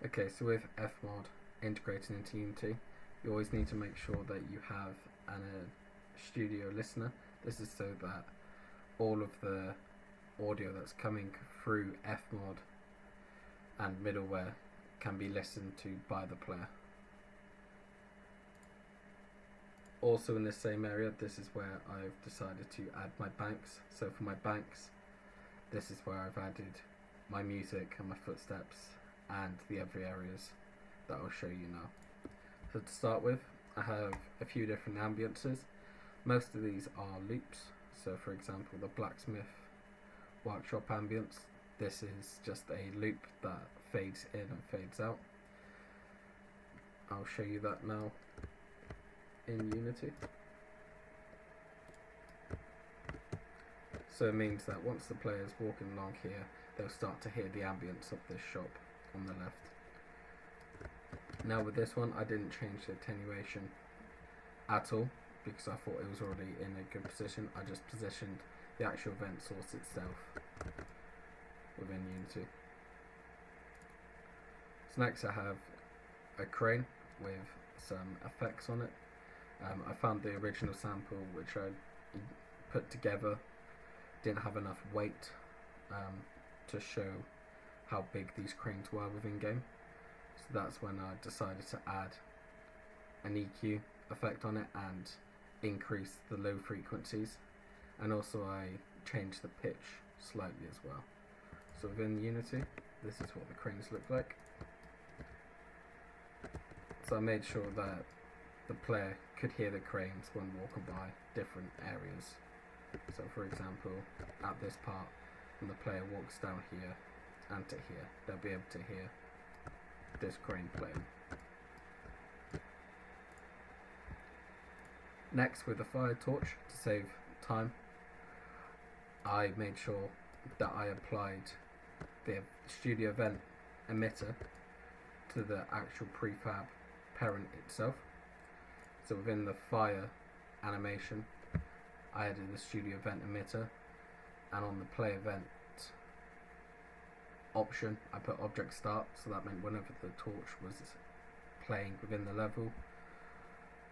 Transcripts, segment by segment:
Okay, so with Fmod integrating into Unity, you always need to make sure that you have a studio listener. This is so that all of the audio that's coming through Fmod and middleware can be listened to by the player. Also in the same area, this is where I've decided to add my banks. So for my banks, this is where I've added my music and my footsteps and the other areas that I'll show you now. So to start with, I have a few different ambiances. Most of these are loops. So for example, the Blacksmith workshop ambience, this is just a loop that fades in and fades out. I'll show you that now in Unity. So it means that once the player's walking along here, they'll start to hear the ambience of this shop on the left. Now with this one, I didn't change the attenuation at all because I thought it was already in a good position. I just positioned the actual event source itself within Unity. So next I have a crane with some effects on it. I found the original sample which I put together didn't have enough weight to show how big these cranes were within game. So that's when I decided to add an EQ effect on it and increase the low frequencies, and also I changed the pitch slightly as well. So within Unity, this is what the cranes look like. So I made sure that the player could hear the cranes when walking by different areas. So for example, at this part, when the player walks down here and to here, they'll be able to hear this crane playing. Next, with the fire torch, to save time, I made sure that I applied the studio event emitter to the actual prefab parent itself. So within the fire animation, I added the studio event emitter, and on the play event option, I put object start, so that meant whenever the torch was playing within the level,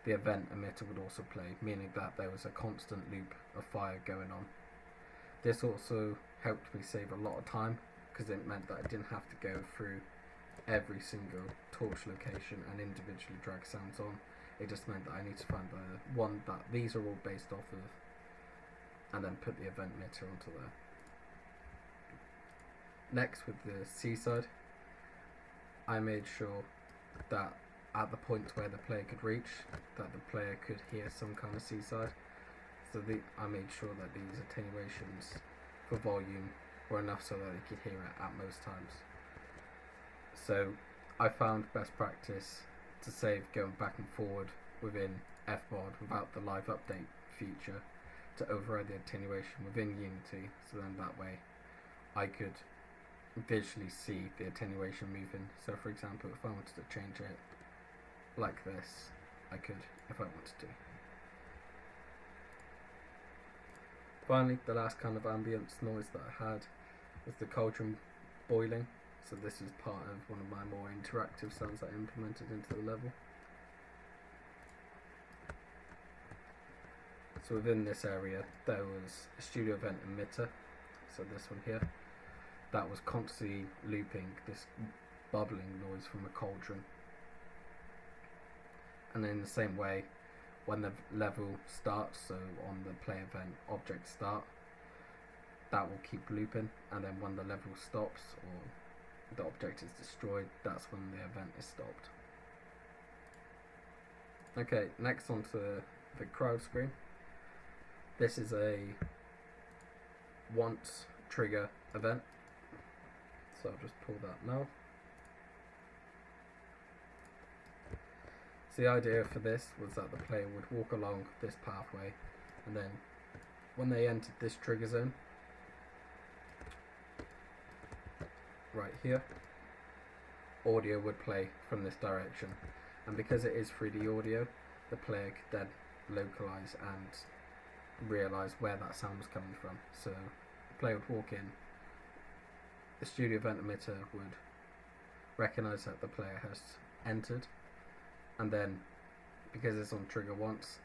the event emitter would also play, meaning that there was a constant loop of fire going on. This also helped me save a lot of time because it meant that I didn't have to go through every single torch location and individually drag sounds on. It just meant that I need to find the one that these are all based off of and then put the event emitter onto there. Next, with the Seaside, I made sure that at the point where the player could reach, that the player could hear some kind of Seaside. So I made sure that these attenuations for volume were enough so that they could hear it at most times. So I found best practice to save going back and forward within Fmod without the live update feature to override the attenuation within Unity, so then that way I could visually see the attenuation moving. So for example, if I wanted to change it like this, I could if I wanted to. Finally, the last kind of ambience noise that I had was the Cauldron Boiling. So this is part of one of my more interactive sounds that I implemented into the level. So within this area, there was a studio event emitter, so this one here, that was constantly looping this bubbling noise from a cauldron. And in the same way, when the level starts, so on the play event object start, that will keep looping, and then when the level stops or the object is destroyed, that's when the event is stopped. Okay, next on to the crowd scream. This is a once trigger event, so I'll just pull that now. So the idea for this was that the player would walk along this pathway, and then when they entered this trigger zone, right here, audio would play from this direction, and because it is 3D audio, the player could then localize and realize where that sound was coming from. So the player would walk in, the studio event emitter would recognize that the player has entered, and then because it's on trigger once,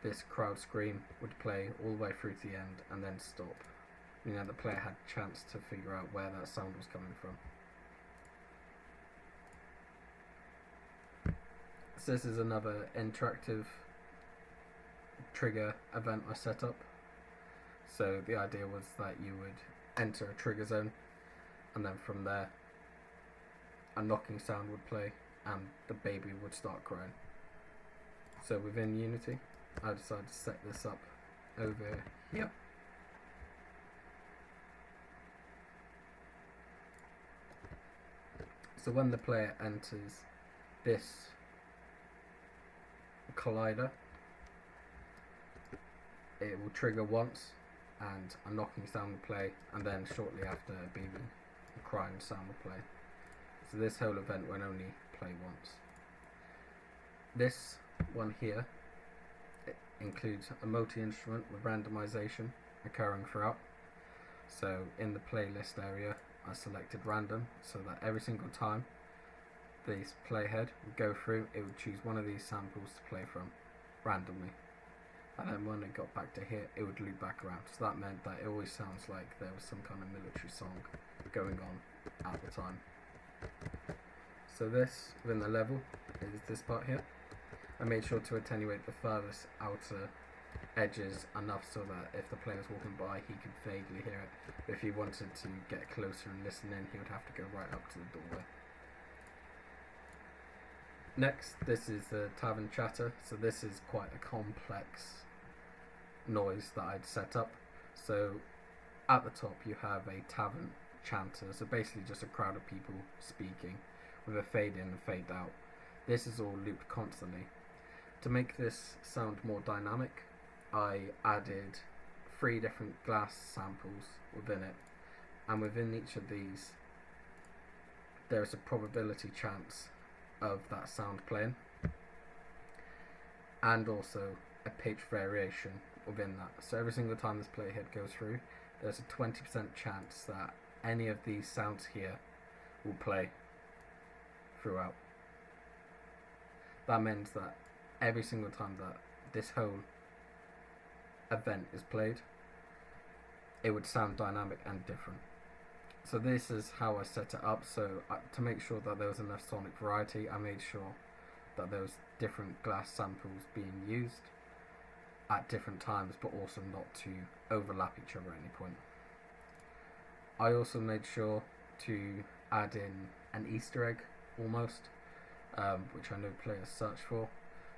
this crowd scream would play all the way through to the end and then stop. You know, the player had a chance to figure out where that sound was coming from. So this is another interactive trigger event I set up. So the idea was that you would enter a trigger zone, and then from there a knocking sound would play and the baby would start crying. So within Unity, I decided to set this up over here. So when the player enters this collider, it will trigger once and a knocking sound will play, and then shortly after a baby crying sound will play. So this whole event will only play once. This one here, it includes a multi-instrument with randomization occurring throughout. So in the playlist area, I selected random, so that every single time this playhead would go through, it would choose one of these samples to play from randomly. And then when it got back to here, it would loop back around. So that meant that it always sounds like there was some kind of military song going on at the time. So this, within the level, is this part here. I made sure to attenuate the furthest outer edges enough so that if the player was walking by, he could vaguely hear it. But if he wanted to get closer and listen in, he would have to go right up to the doorway. Next, this is the Tavern Chatter. So this is quite a complex noise that I'd set up. So at the top you have a Tavern Chatter, so basically just a crowd of people speaking with a fade in and fade out. This is all looped constantly. To make this sound more dynamic, I added 3 different glass samples within it, and within each of these there is a probability chance of that sound playing, and also a pitch variation within that. So every single time this playhead goes through, there's a 20% chance that any of these sounds here will play throughout. That means that every single time that this whole event is played, it would sound dynamic and different. So this is how I set it up. So to make sure that there was enough sonic variety, I made sure that there was different glass samples being used at different times, but also not to overlap each other at any point. I also made sure to add in an Easter egg almost, which I know players search for.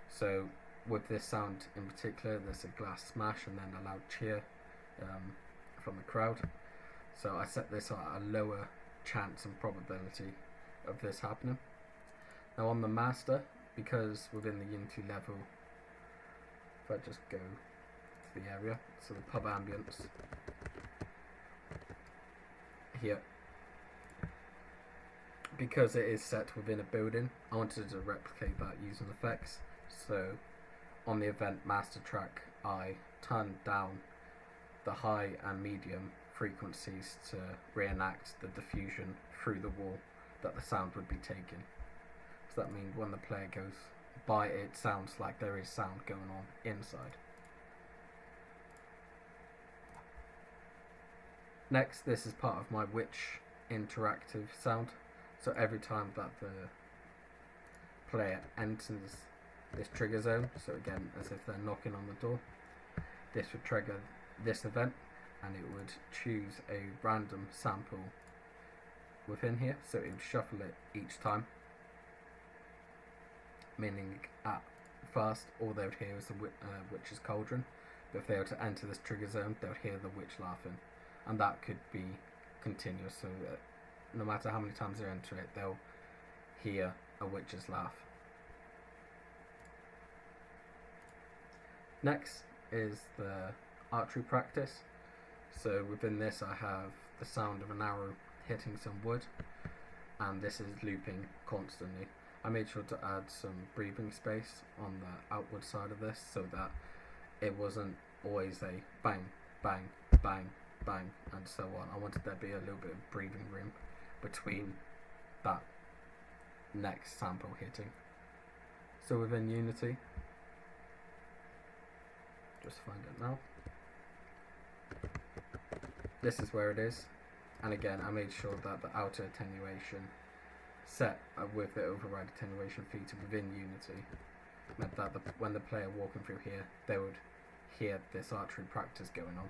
So with this sound in particular, there's a glass smash and then a loud cheer from the crowd. So I set this at a lower chance and probability of this happening. Now on the master, because within the Unity level, if I just go to the area, so the pub ambience here, because it is set within a building, I wanted to replicate that using effects. So on the event master track, I turned down the high and medium frequencies to reenact the diffusion through the wall that the sound would be taking. So that means when the player goes by, it sounds like there is sound going on inside. Next, this is part of my witch interactive sound. So every time that the player enters this trigger zone, so again as if they're knocking on the door, this would trigger this event, and it would choose a random sample within here, so it would shuffle it each time, meaning at first all they would hear is the witch's cauldron, but if they were to enter this trigger zone, they would hear the witch laughing, and that could be continuous, so no matter how many times they enter it, they'll hear a witch's laugh. Next is the Archery Practice. So within this I have the sound of an arrow hitting some wood, and this is looping constantly. I made sure to add some breathing space on the outward side of this so that it wasn't always a bang, bang, bang, bang, and so on. I wanted there to be a little bit of breathing room between that next sample hitting. So within Unity, just find it now. This is where it is, and again I made sure that the outer attenuation set with the override attenuation feature within Unity meant that when the player walking through here, they would hear this archery practice going on.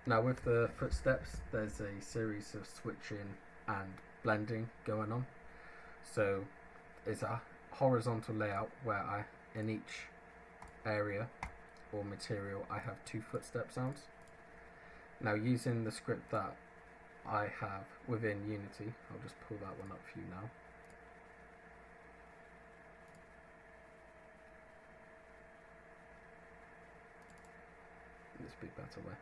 Now with the footsteps, there's a series of switching and blending going on. So it's a horizontal layout where in each area or material I have 2 footstep sounds. Now using the script that I have within Unity, I'll just pull that one up for you now. This would be a better way.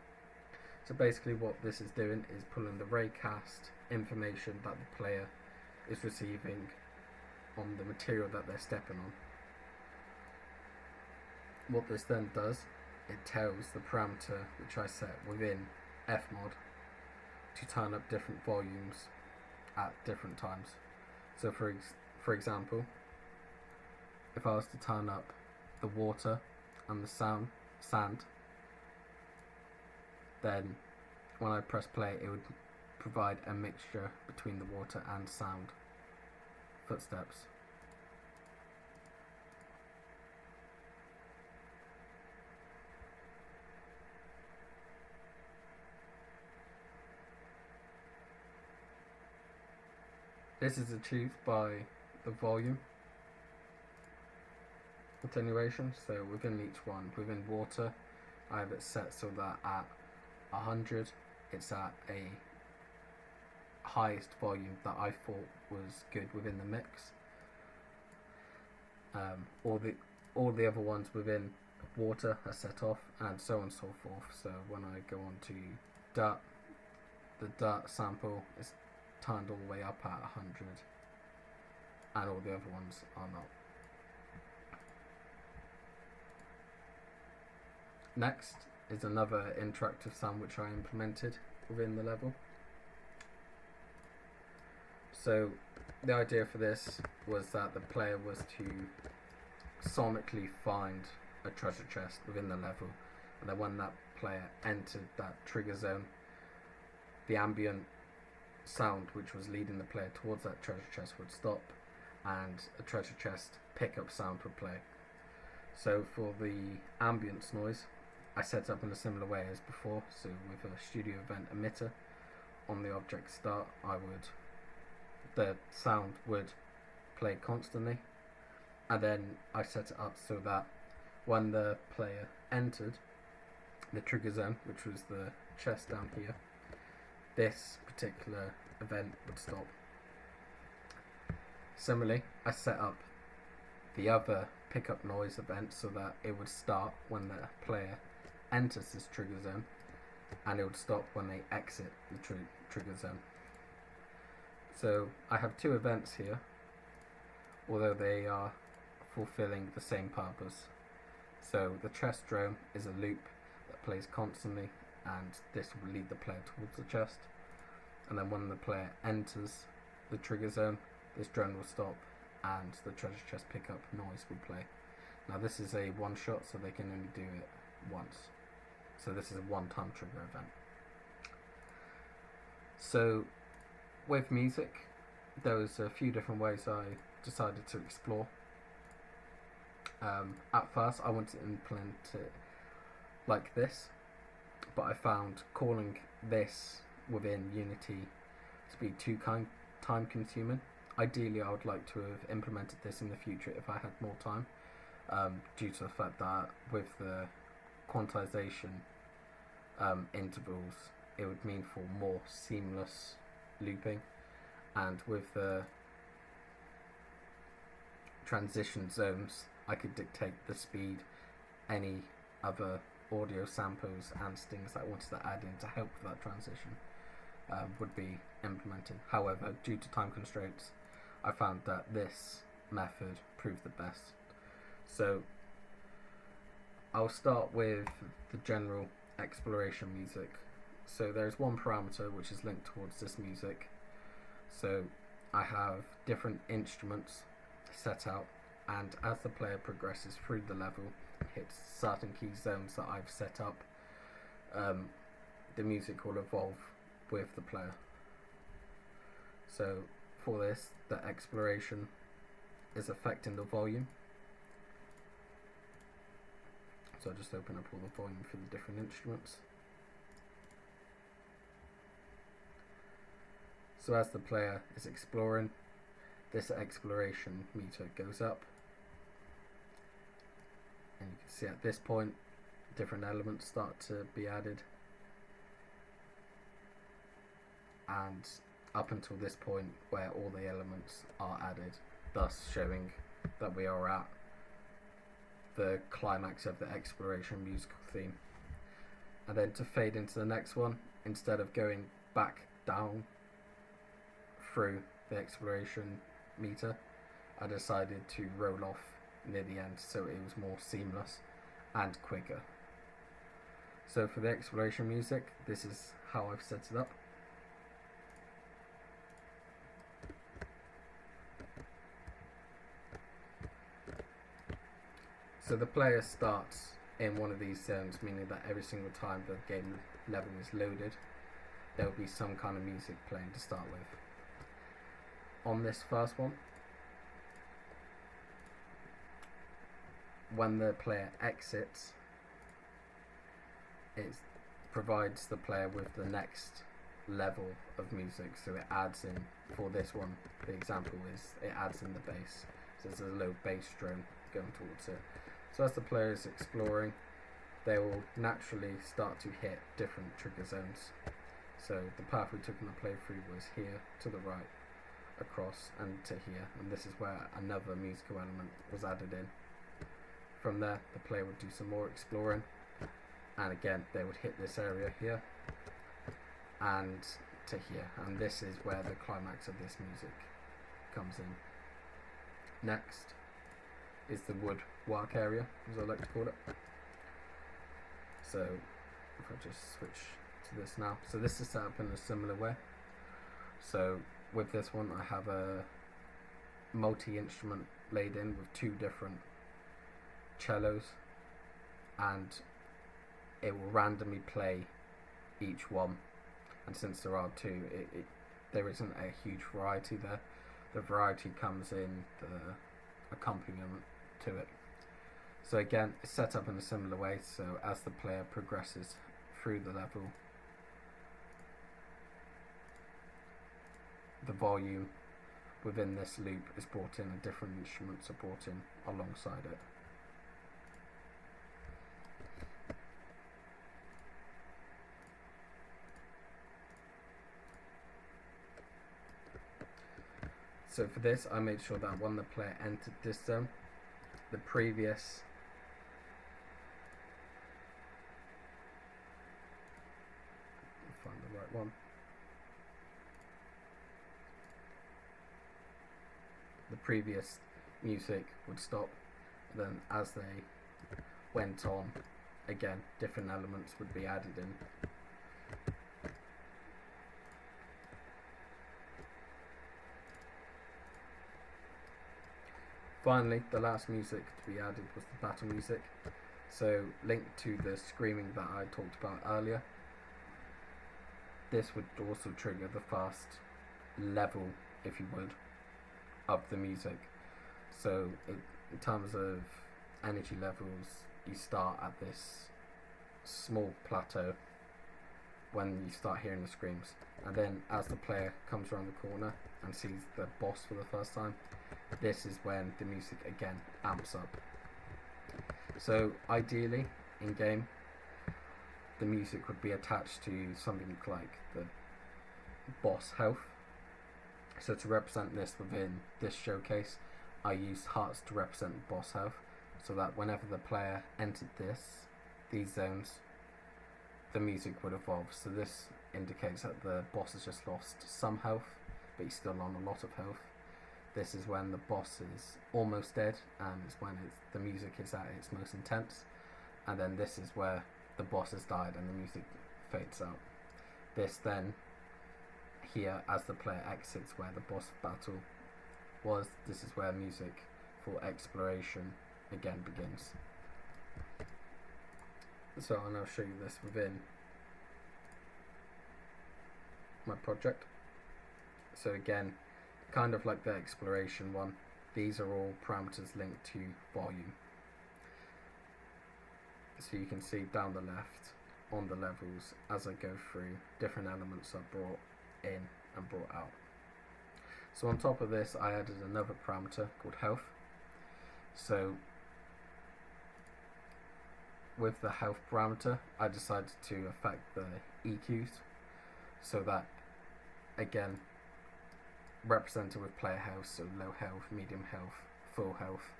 So basically what this is doing is pulling the raycast information that the player is receiving on the material that they're stepping on. What this then does, it tells the parameter which I set within Fmod to turn up different volumes at different times. So for example, if I was to turn up the water and the sand, then when I press play it would provide a mixture between the water and sound footsteps. This is achieved by the volume attenuation. So within each one, within water, I have it set so that at 100, it's at a highest volume that I thought was good within the mix. All the other ones within water are set off, and so on and so forth. So when I go on to dirt, the dirt sample is turned all the way up at 100, and all the other ones are not. Next is another interactive sound which I implemented within the level. So the idea for this was that the player was to sonically find a treasure chest within the level, and then when that player entered that trigger zone, the ambient sound which was leading the player towards that treasure chest would stop, and a treasure chest pickup sound would play. So for the ambience noise, I set up in a similar way as before. So with a studio event emitter on the object start, the sound would play constantly, and then I set it up so that when the player entered the trigger zone, which was the chest down here, this particular event would stop. Similarly, I set up the other pickup noise event so that it would start when the player enters this trigger zone, and it would stop when they exit the trigger zone. So I have 2 events here, although they are fulfilling the same purpose. So the chest drone is a loop that plays constantly, and this will lead the player towards the chest, and then when the player enters the trigger zone, this drone will stop and the treasure chest pickup noise will play. Now this is a one shot, so they can only do it once. So this is a one-time trigger event. So with music, there was a few different ways I decided to explore. At first I wanted to implement it like this, but I found calling this within Unity to be too time consuming. Ideally I would like to have implemented this in the future if I had more time, due to the fact that with the quantization intervals, it would mean for more seamless looping, and with the transition zones I could dictate the speed, any other audio samples and stings that I wanted to add in to help with that transition would be implemented. However, due to time constraints, I found that this method proved the best. So I'll start with the general exploration music. So there's one parameter which is linked towards this music. So I have different instruments set out, and as the player progresses through the level, hits certain key zones that I've set up, the music will evolve with the player. So for this, the exploration is affecting the volume. So I'll just open up all the volume for the different instruments. So as the player is exploring, this exploration meter goes up, and you can see at this point different elements start to be added, and up until this point where all the elements are added, thus showing that we are at the climax of the exploration musical theme. And then to fade into the next one, instead of going back down through the exploration meter, I decided to roll off near the end so it was more seamless and quicker. So for the exploration music, this is how I've set it up. So the player starts in one of these zones, meaning that every single time the game level is loaded, there will be some kind of music playing to start with. On this first one, when the player exits, it provides the player with the next level of music. So it adds in, for this one, the example is it adds in the bass. So there's a low bass drone going towards it. So as the player is exploring, they will naturally start to hit different trigger zones. So the path we took in the playthrough was here, to the right, across, and to here, and this is where another musical element was added in. From there, the player would do some more exploring, and again they would hit this area here and to here, and this is where the climax of this music comes in. Next is the woodwork area, as I like to call it. So if I just switch to this now, so this is set up in a similar way. So with this one, I have a multi-instrument laid in with two different cellos, and it will randomly play each one. And since there are two, there isn't a huge variety there. The variety comes in the accompaniment to it. So again, it's set up in a similar way. So as the player progresses through the level, the volume within this loop is brought in, a different instrument supporting alongside it. So for this, I made sure that when the player entered this zone, the previous find the right one. The previous music would stop, and then as they went on, again, different elements would be added in. Finally, the last music to be added was the battle music. So linked to the screaming that I talked about earlier, this would also trigger the fast level, if you would, of the music. So in terms of energy levels, you start at this small plateau when you start hearing the screams, and then as the player comes around the corner and sees the boss for the first time, this is when the music again amps up. So ideally in game, the music would be attached to something like the boss health. So to represent this within this showcase, I used hearts to represent boss health, so that whenever the player entered these zones, the music would evolve. So this indicates that the boss has just lost some health, but he's still on a lot of health. This is when the boss is almost dead, and it's when the music is at its most intense. And then this is where the boss has died and the music fades out. This then here as the player exits where the boss battle was. This is where music for exploration again begins. So I'll now show you this within my project. So again, kind of like the exploration one, these are all parameters linked to volume. So you can see down the left on the levels, as I go through, different elements are brought in and brought out. So on top of this, I added another parameter called health. So with the health parameter, I decided to affect the EQs, so that, again, represented with player health, so low health, medium health, full health.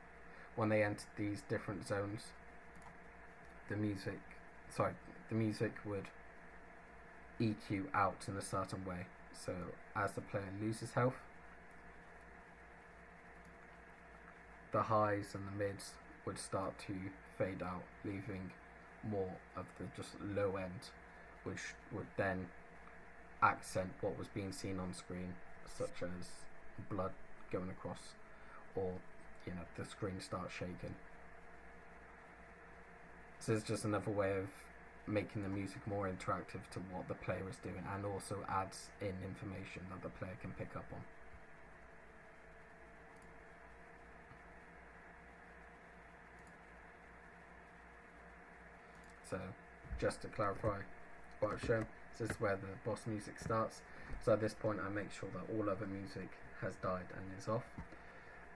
When they enter these different zones, the music would EQ out in a certain way. So as the player loses health, the highs and the mids would start to fade out, leaving more of the just low end, which would then accent what was being seen on screen, such as blood going across, or the screen starts shaking. So it's just another way of making the music more interactive to what the player is doing, and also adds in information that the player can pick up on. So just to clarify what I've shown, this is where the boss music starts. So at this point I make sure that all other music has died and is off,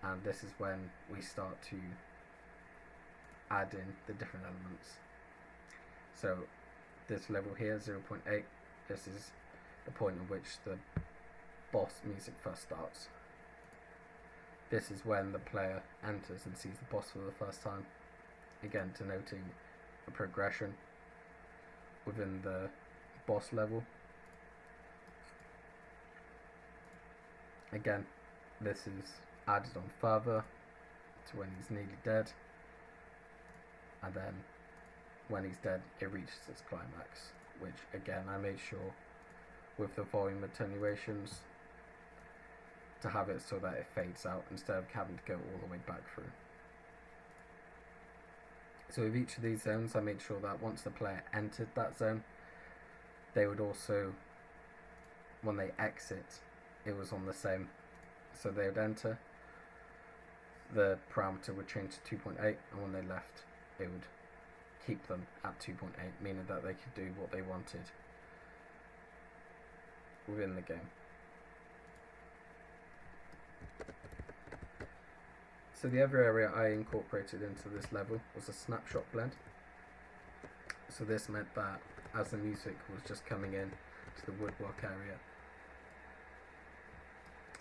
and this is when we start to add in the different elements. So this level here, 0.8, this is the point at which the boss music first starts. This is when the player enters and sees the boss for the first time, again denoting a progression within the boss level. Again, this is added on further to when he's nearly dead, and then when he's dead it reaches its climax, which again I made sure with the volume attenuations to have it so that it fades out instead of having to go all the way back through. So with each of these zones I made sure that once the player entered that zone, they would also, when they exit, it was on the same. So they would enter, the parameter would change to 2.8, and when they left it would keep them at 2.8, meaning that they could do what they wanted within the game. So the other area I incorporated into this level was a Snapshot Blend. So this meant that as the music was just coming in to the woodwork area,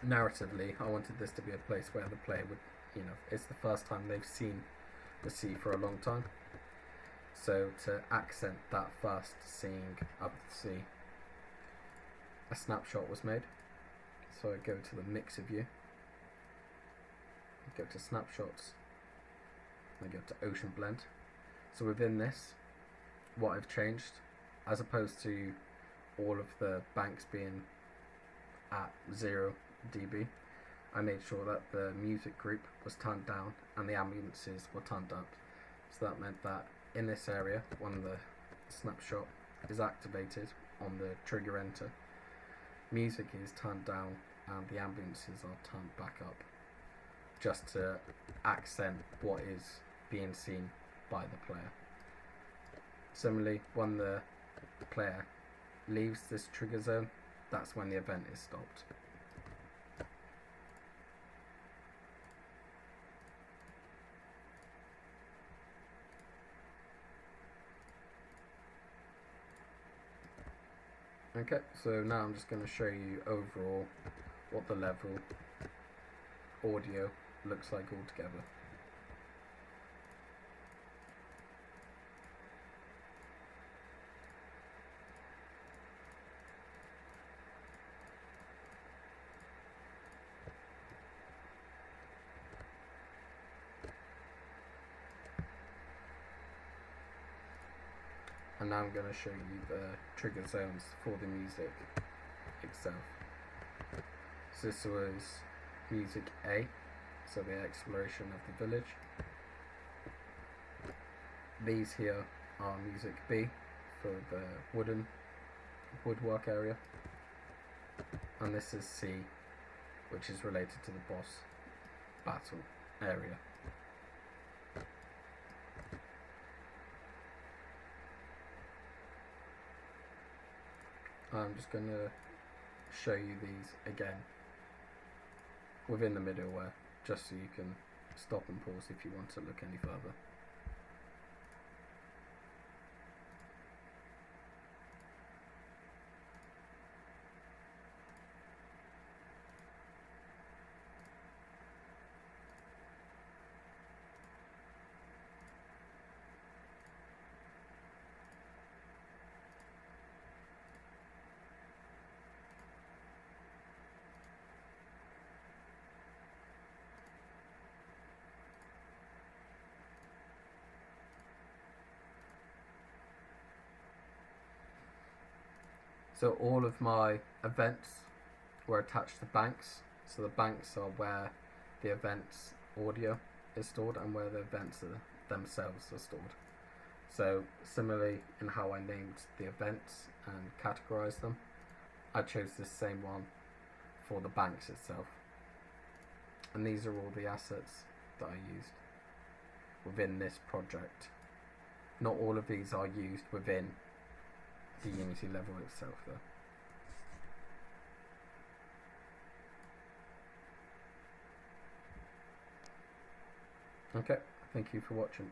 narratively I wanted this to be a place where the player would, it's the first time they've seen the sea for a long time. So to accent that first seeing of the sea, a snapshot was made. So I go to the mixer view, I go to snapshots, I go to ocean blend. So within this, what I've changed, as opposed to all of the banks being at 0 dB, I made sure that the music group was turned down and the ambiences were turned up. So that meant that in this area, when the snapshot is activated on the trigger enter, music is turned down and the ambiences are turned back up, just to accent what is being seen by the player. Similarly, when the player leaves this trigger zone, that's when the event is stopped. Okay, so now I'm just going to show you overall what the level audio looks like altogether. And now I'm going to show you the trigger zones for the music itself. So this was music A, so the exploration of the village. These here are music B for the woodwork area, and this is C, which is related to the boss battle area. I'm just going to show you these again within the middleware, just so you can stop and pause if you want to look any further. So all of my events were attached to banks. So the banks are where the events audio is stored and where the events themselves are stored. So similarly in how I named the events and categorized them, I chose this same one for the banks itself. And these are all the assets that I used within this project. Not all of these are used within the Unity level itself though. Okay, thank you for watching.